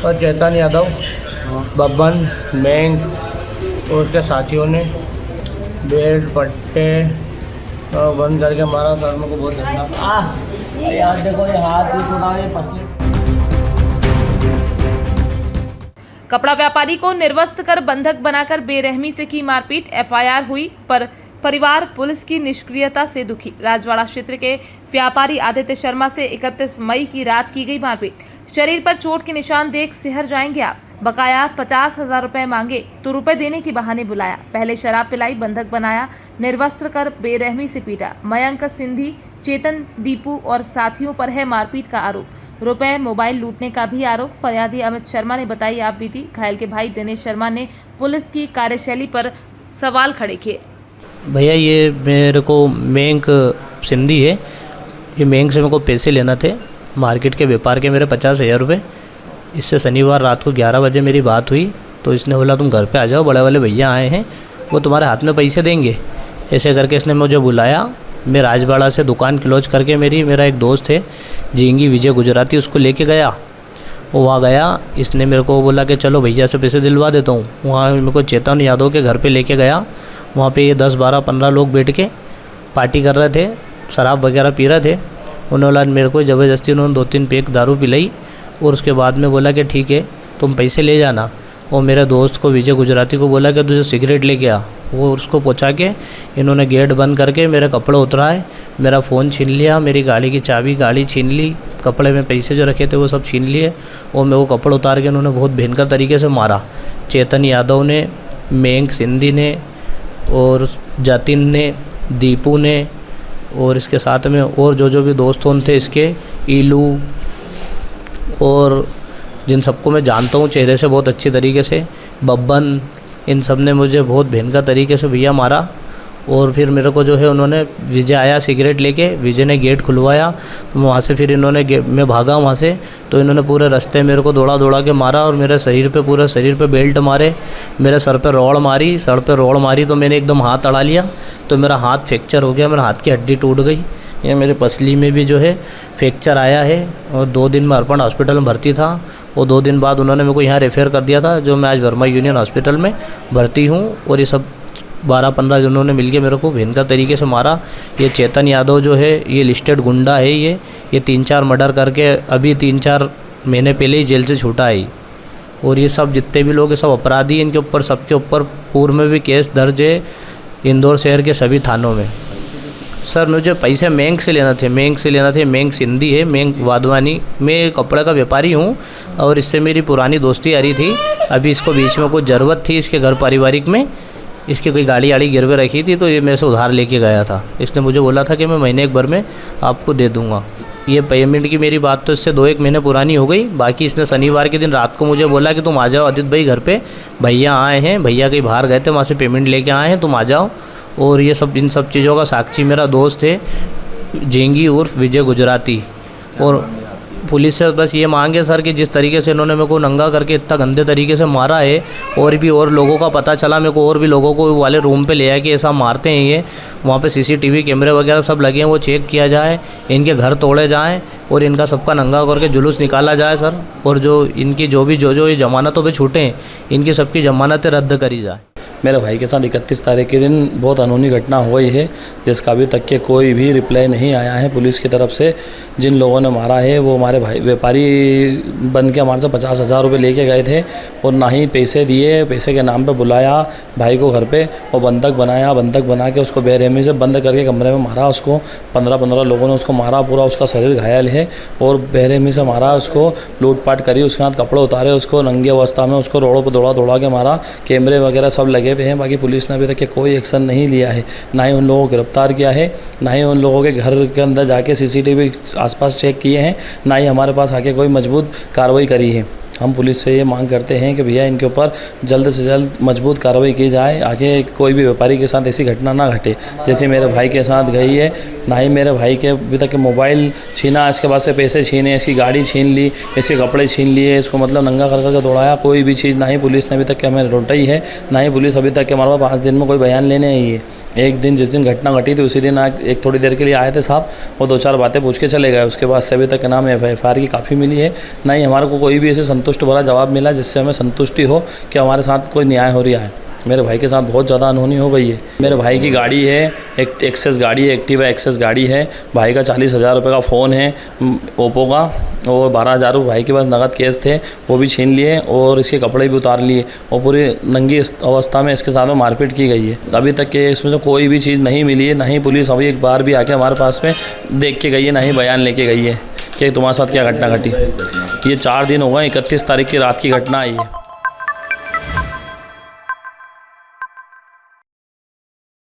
और चेतन यादव, बब्बन, मैंग और उसके साथियों ने बेल्ट पट्टे बंद करके मारा। सर मेरे को बहुत धन्यवाद। यार देखो ये हाथ ही टूटा है पसली। कपड़ा व्यापारी को निर्वस्त्र कर बंधक बनाकर बेरहमी से की मारपीट। एफआईआर हुई पर परिवार पुलिस की निष्क्रियता से दुखी। राजवाड़ा क्षेत्र के व्यापारी आदित्य शर्मा से 31 मई की रात की गई मारपीट। शरीर पर चोट के निशान देख सिहर जाएंगे आप। बकाया 50,000 रुपए मांगे तो रुपए देने के बहाने बुलाया। पहले शराब पिलाई, बंधक बनाया, निर्वस्त्र कर बेरहमी से पीटा। मयंक सिंधी, चेतन, दीपू और साथियों पर है मारपीट का आरोप। रुपए, मोबाइल लूटने का भी आरोप। फरियादी अमित शर्मा ने बताई आप बीती। घायल के भाई दिनेश शर्मा ने पुलिस की कार्यशैली पर सवाल खड़े किए। भैया ये मेरे को मैंग सिंधी है, ये मैंग से मेरे को पैसे लेना थे मार्केट के व्यापार के, मेरे 50,000 रुपये। इससे शनिवार रात को 11 बजे मेरी बात हुई तो इसने बोला तुम घर पे आ जाओ, बड़े वाले भैया आए हैं, वो तुम्हारे हाथ में पैसे देंगे। ऐसे करके इसने मुझे बुलाया। मैं राजवाड़ा से दुकान क्लोज करके मेरा एक दोस्त है जींगी विजय गुजराती, उसको लेके गया। वो वहाँ गया, इसने मेरे को बोला कि चलो भैया से पैसे दिलवा देता हूँ। वहाँ मेरे को चेतन यादव के घर पे लेके गया। वहाँ पे ये 10, 12, 15 लोग बैठ के पार्टी कर रहे थे, शराब वगैरह पी रहे थे। उन्होंने मेरे को ज़बरदस्ती उन्होंने 2-3 पैक दारू पिलाई और उसके बाद में बोला कि ठीक है तुम पैसे ले जाना। और मेरे दोस्त को विजय गुजराती को बोला कि तुझे सिगरेट लेके आ। वो उसको पहुंचा के इन्होंने गेट बंद करके मेरे कपड़े उतराए, मेरा फ़ोन छीन लिया, मेरी गाड़ी की चाबी गाड़ी छीन ली, कपड़े में पैसे जो रखे थे वो सब छीन लिए और मेरे को कपड़े उतार के उन्होंने बहुत भयंकर तरीके से मारा। चेतन यादव ने, मैंग सिंधी ने और जतिन ने, दीपू ने और इसके साथ में और जो भी दोस्त थे इसके, ईलू और जिन सबको मैं जानता हूँ चेहरे से बहुत अच्छी तरीके से, बब्बन, इन सब ने मुझे बहुत भयंकर तरीके से भैया मारा। और फिर मेरे को जो है उन्होंने, विजय आया सिगरेट लेके, विजय ने गेट खुलवाया, वहाँ से फिर इन्होंने मैं भागा वहाँ से तो इन्होंने पूरे रास्ते मेरे को दौड़ा के मारा और मेरे शरीर पे, पूरे शरीर पे बेल्ट मारे, मेरे सर पे रॉड मारी तो मैंने एकदम हाथ अड़ा लिया तो मेरा हाथ फ्रैक्चर हो गया, मेरा हाथ की हड्डी टूट गई। ये मेरे पसली में भी जो है फ्रैक्चर आया है और 2 दिन में अर्पण हॉस्पिटल में भर्ती था और 2 दिन बाद उन्होंने मेरे को यहाँ रेफ़र कर दिया था, जो मैं आज वर्मा यूनियन हॉस्पिटल में भर्ती हूँ। और ये सब 12-15 जनों ने मिलके मेरे को भयंकर तरीके से मारा। ये चेतन यादव जो है ये लिस्टेड गुंडा है, ये 3-4 मर्डर करके अभी 3-4 महीने पहले ही जेल से छूटा है। और ये सब जितने भी लोग ये सब अपराधी हैं, इनके ऊपर सबके ऊपर पूर्व में भी केस दर्ज है इंदौर शहर के सभी थानों में। सर मुझे पैसे मैंग से लेना थे, मैंग सिंधी है, मैंग वाधवानी। मैं कपड़े का व्यापारी हूँ और इससे मेरी पुरानी दोस्ती आ रही थी। अभी इसको बीच में कुछ ज़रूरत थी इसके घर पारिवारिक में, इसकी कोई गाड़ी गिरवे रखी थी तो ये मेरे से उधार लेके गया था। इसने मुझे बोला था कि मैं महीने 1 भर में आपको दे दूँगा। ये पेमेंट की मेरी बात तो इससे 2-1 महीने पुरानी हो गई। बाकी इसने शनिवार के दिन रात को मुझे बोला कि तुम आ जाओ आदित्य भाई घर पे, भैया आए हैं, भैया कहीं बाहर गए थे वहाँ से पेमेंट लेके आए हैं, तुम आ जाओ। और ये सब इन सब चीज़ों का साक्षी मेरा दोस्त है जेंगी उर्फ विजय गुजराती। और पुलिस से बस ये मांगे सर कि जिस तरीके से इन्होंने मेरे को नंगा करके इतना गंदे तरीके से मारा है, और लोगों का पता चला मेरे को, और भी लोगों को वाले रूम पे ले आया कि ऐसा मारते हैं ये, वहाँ पे CCTV कैमरे वगैरह सब लगे हैं, वो चेक किया जाए, इनके घर तोड़े जाएं और इनका सबका नंगा करके जुलूस निकाला जाए सर। और जो इनकी जो ये जमानतों पर छूटे हैं, इनकी सबकी जमानतें रद्द करी जाए। मेरे भाई के साथ 31 तारीख के दिन बहुत अनहोनी घटना हुई है, जिसका अभी तक के कोई भी रिप्लाई नहीं आया है पुलिस की तरफ से। जिन लोगों ने मारा है वो हमारे भाई व्यापारी बन के हमारे से 50,000 रुपये लेके गए थे और ना ही पैसे दिए। पैसे के नाम पे बुलाया भाई को घर पे और बंधक बना के उसको बेरहमी से बंद करके कमरे में मारा उसको। 15 लोगों ने उसको मारा, पूरा उसका शरीर घायल है और बेरहमी से मारा उसको, लूटपाट करी, उसके हाथ कपड़े उतारे, उसको नंगी अवस्था में उसको रोडों पर दौड़ा के मारा। कैमरे वगैरह सब लगे हुए हैं। बाकी पुलिस ने अभी तक कोई एक्शन नहीं लिया है, ना ही उन लोगों को गिरफ्तार किया है, ना ही उन लोगों के घर के अंदर जाके CCTV आसपास चेक किए हैं, ना ही हमारे पास आके कोई मजबूत कार्रवाई करी है। हम पुलिस से ये मांग करते हैं कि भैया इनके ऊपर जल्द से जल्द मजबूत कार्रवाई की जाए, आगे कोई भी व्यापारी के साथ ऐसी घटना ना घटे जैसे मेरे भाई के साथ गई है। ना ही मेरे भाई के अभी तक मोबाइल छीना, इसके बाद से पैसे छीने, इसकी गाड़ी छीन ली, इसके कपड़े छीन लिए, इसको मतलब नंगा कर दौड़ाया। कोई भी चीज़ ना ही पुलिस ने अभी तक हमें लौटाई है, ना ही पुलिस अभी तक के हमारे पास 5 दिन में कोई बयान लेने आई है। एक दिन जिस दिन घटना घटी थी उसी दिन एक थोड़ी देर के लिए आए थे साहब, वो 2-4 बातें पूछ के चले गए। उसके बाद से अभी तक के नाम FIR की काफ़ी मिली है, ना ही हमारे को कोई भी ऐसे संतुष्ट भरा जवाब मिला जिससे हमें संतुष्टि हो कि हमारे साथ कोई न्याय हो रहा है। मेरे भाई के साथ बहुत ज़्यादा अनहोनी हो गई है। मेरे भाई की गाड़ी है, एक एक्सेस गाड़ी है, एक्टिवा एक्सेस गाड़ी है। भाई का 40,000 रुपये का फ़ोन है ओप्पो का, और 12,000 रुपये भाई के पास नगद केस थे, वो भी छीन लिए और इसके कपड़े भी उतार लिए और पूरी नंगी अवस्था में इसके साथ में मारपीट की गई है। अभी तक के इसमें से कोई भी चीज़ नहीं मिली है, ना ही पुलिस अभी एक बार भी आके हमारे पास में देख के गई है, ना ही बयान लेके गई है कि तुम्हारे साथ क्या घटना घटी। ये 4 दिन हो गए, 31 तारीख की रात की घटना आई है।